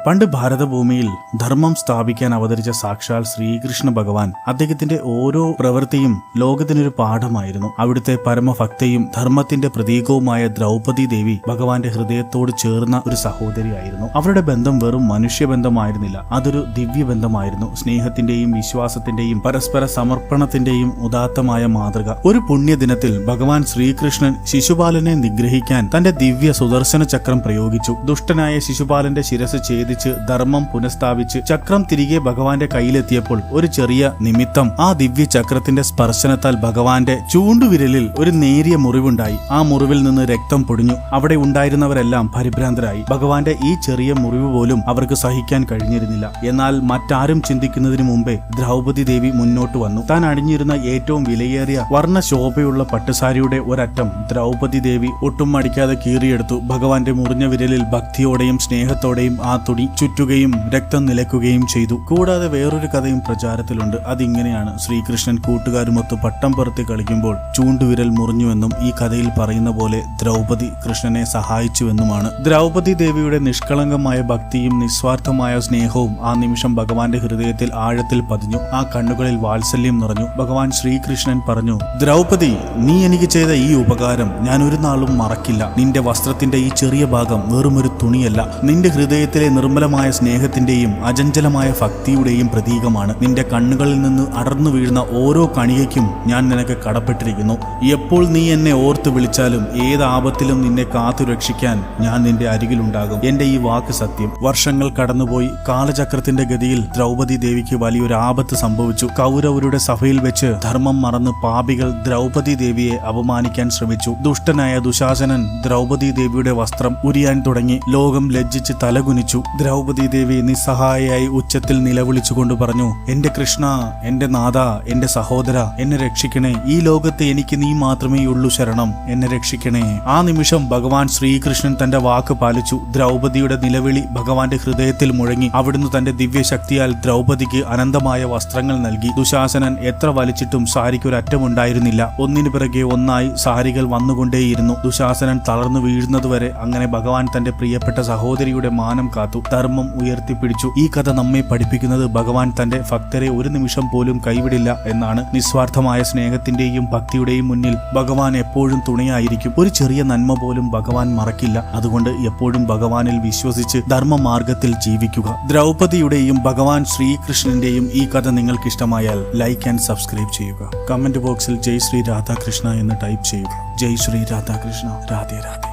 പണ്ട് ഭാരതഭൂമിയിൽ ധർമ്മം സ്ഥാപിക്കാൻ അവതരിച്ച സാക്ഷാൽ ശ്രീകൃഷ്ണ ഭഗവാൻ അദ്ദേഹത്തിന്റെ ഓരോ പ്രവൃത്തിയും ലോകത്തിനൊരു പാഠമായിരുന്നു. അവിടുത്തെ പരമഭക്തയും ധർമ്മത്തിന്റെ പ്രതീകവുമായ ദ്രൗപദി ദേവി ഭഗവാന്റെ ഹൃദയത്തോട് ചേർന്ന ഒരു സഹോദരിയായിരുന്നു. അവരുടെ ബന്ധം വെറും മനുഷ്യബന്ധമായിരുന്നില്ല, അതൊരു ദിവ്യബന്ധമായിരുന്നു. സ്നേഹത്തിന്റെയും വിശ്വാസത്തിന്റെയും പരസ്പര സമർപ്പണത്തിന്റെയും ഉദാത്തമായ മാതൃക. ഒരു പുണ്യദിനത്തിൽ ഭഗവാൻ ശ്രീകൃഷ്ണൻ ശിശുപാലനെ നിഗ്രഹിക്കാൻ തന്റെ ദിവ്യ സുദർശന ചക്രം പ്രയോഗിച്ചു. ദുഷ്ടനായ ശിശുപാലന്റെ ശിരസ് ഛേദിച്ച് ധർമ്മം പുനഃസ്ഥാപിച്ച് ചക്രം തിരികെ ഭഗവാന്റെ കയ്യിലെത്തിയപ്പോൾ ഒരു ചെറിയ നിമിത്തം ആ ദിവ്യ ചക്രത്തിന്റെ സ്പർശനത്താൽ ഭഗവാന്റെ ചൂണ്ടുവിരലിൽ ഒരു നേരിയ മുറിവുണ്ടായി. ആ മുറിവിൽ നിന്ന് രക്തം പൊടിഞ്ഞു. അവിടെ ഉണ്ടായിരുന്നവരെല്ലാം പരിഭ്രാന്തരായി. ഭഗവാന്റെ ഈ ചെറിയ മുറിവ് പോലും അവർക്ക് സഹിക്കാൻ കഴിഞ്ഞിരുന്നില്ല. എന്നാൽ മറ്റാരും ചിന്തിക്കുന്നതിന് മുമ്പേ ദ്രൗപദി ദേവി മുന്നോട്ട് വന്നു. താൻ അണിഞ്ഞിരുന്ന ഏറ്റവും വിലയേറിയ വർണ്ണശോഭയുള്ള പട്ടുസാരിയുടെ ഒരറ്റം ദ്രൗപദി ദേവി ഒട്ടും മടിക്കാതെ കീറിയെടുത്തു. ഭഗവാന്റെ മുറിഞ്ഞ വിരലിൽ ഭക്തിയോടെയും സ്നേഹത്തോടെയും ആ തുണി ചുറ്റുകയും രക്തം നിലയ്ക്കുകയും ചെയ്തു. കൂടാതെ വേറൊരു കഥയും പ്രചാരത്തിലുണ്ട്. അതിങ്ങനെയാണ്: ശ്രീകൃഷ്ണൻ കൂട്ടുകാരുമൊത്ത് പട്ടം പറത്തി കളിക്കുമ്പോൾ ചൂണ്ടുവിരൽ മുറിഞ്ഞുവെന്നും ഈ കഥയിൽ പറയുന്ന പോലെ ദ്രൗപദി കൃഷ്ണനെ സഹായിച്ചുവെന്നുമാണ്. ദ്രൗപദി ദേവിയുടെ നിഷ്കളങ്കമായ ഭക്തിയും നിസ്വാർത്ഥമായ സ്നേഹവും ആ നിമിഷം ഭഗവാന്റെ ഹൃദയത്തിൽ ആഴത്തിൽ പതിഞ്ഞു. ആ കണ്ണുകളിൽ വാത്സല്യം നിറഞ്ഞു. ഭഗവാൻ ശ്രീകൃഷ്ണൻ പറഞ്ഞു: ദ്രൗപദി, നീ എനിക്ക് ചെയ്ത ഈ ഉപകാരം ഞാൻ ഒരു നാളും മറക്കില്ല. നിന്റെ വസ്ത്രത്തിന്റെ ഈ ചെറിയ ഭാഗം വെറുമൊരു തുണിയല്ല, നിന്റെ ഹൃദയത്തിലെ നിർമ്മലമായ സ്നേഹത്തിന്റെയും അചഞ്ചലമായ ഭക്തിയുടെയും പ്രതീകമാണ്. നിന്റെ കണ്ണുകളിൽ നിന്ന് അടർന്നു വീഴുന്ന ഓരോ കണികയ്ക്കും ഞാൻ നിനക്ക് കടപ്പെട്ടിരിക്കുന്നു. എപ്പോൾ നീ എന്നെ ഓർത്ത് വിളിച്ചാലും ഏത് ആപത്തിലും നിന്നെ കാത്തു രക്ഷിക്കാൻ ഞാൻ നിന്റെ അരികിലുണ്ടാകും. എന്റെ ഈ വാക്ക് സത്യം. വർഷങ്ങൾ കടന്നുപോയി. കാലചക്രത്തിന്റെ ഗതിയിൽ ദ്രൗപദി ദേവിക്ക് വലിയൊരു ആപത്ത് സംഭവിച്ചു. കൗരവരുടെ സഭയിൽ വെച്ച് ധർമ്മം മറന്ന് പാപികൾ ദ്രൗപദി ദേവിയെ അപമാനിക്കാൻ ശ്രമിച്ചു. ദുഷ്ടനായ ദുശാസനൻ ദ്രൗപദി ദേവിയുടെ വസ്ത്രം ഉരിയാൻ തുടങ്ങി. ലോകം ലജ്ജിച്ച് തലകുനിച്ചു. ദ്രൗപദി ദേവി നിസ്സഹായയായി ഉച്ചത്തിൽ നിലവിളിച്ചുകൊണ്ട് പറഞ്ഞു: എന്റെ കൃഷ്ണ, എന്റെ നാഥ, എന്റെ സഹോദര, എന്നെ രക്ഷിക്കണേ. ഈ ലോകത്ത് എനിക്ക് നീ മാത്രമേ ഉള്ളൂ ശരണം. എന്നെ രക്ഷിക്കണേ. ആ നിമിഷം ഭഗവാൻ ശ്രീകൃഷ്ണൻ തന്റെ വാക്ക് പാലിച്ചു. ദ്രൗപദിയുടെ നിലവിളി ഭഗവാന്റെ ഹൃദയത്തിൽ മുഴങ്ങി. അവിടുന്ന് തന്റെ ദിവ്യശക്തിയാൽ ദ്രൗപദിക്ക് അനന്തമായ വസ്ത്രങ്ങൾ നൽകി. ദുശാസനൻ എത്ര വലിച്ചിട്ടും സാരിക്കൊരറ്റമുണ്ടായിരുന്നില്ല. ഒന്നിനു പിറകെ ഒന്നായി സാരികൾ വന്നുകൊണ്ടേയിരുന്നു. ദുശാസനൻ തളർന്നു വീഴുന്നതുവരെ അങ്ങനെ ഭഗവാൻ തന്റെ പ്രിയപ്പെട്ട സഹോദരിയുടെ മാനം കാത്തു, ധർമ്മം ഉയർത്തിപ്പിടിച്ചു. ഈ കഥ നമ്മെ പഠിപ്പിക്കുന്നത് ഭഗവാൻ തന്റെ ഭക്തരെ ഒരു നിമിഷം പോലും കൈവിടില്ല എന്നാണ്. നിസ്വാർത്ഥമായ സ്നേഹത്തിന്റെയും ഭക്തിയുടെയും മുന്നിൽ ഭഗവാൻ എപ്പോഴും തുണയായിരിക്കും. ഒരു ചെറിയ നന്മ പോലും ഭഗവാൻ മറക്കില്ല. അതുകൊണ്ട് എപ്പോഴും ഭഗവാനിൽ വിശ്വസിച്ച് ധർമ്മമാർഗത്തിൽ ജീവിക്കുക. ദ്രൗപദിയുടെയും ഭഗവാൻ ശ്രീകൃഷ്ണന്റെയും ഈ കഥ നിങ്ങൾക്ക് ഇഷ്ടമായാൽ ലൈക്ക് ആൻഡ് സബ്സ്ക്രൈബ് ചെയ്യുക. കമന്റ് ബോക്സിൽ ജയ് ശ്രീ രാധാകൃഷ്ണ എന്ന് ടൈപ്പ് ചെയ്യുക. ജയ് ശ്രീ രാധാകൃഷ്ണ. രാധേ രാധേ.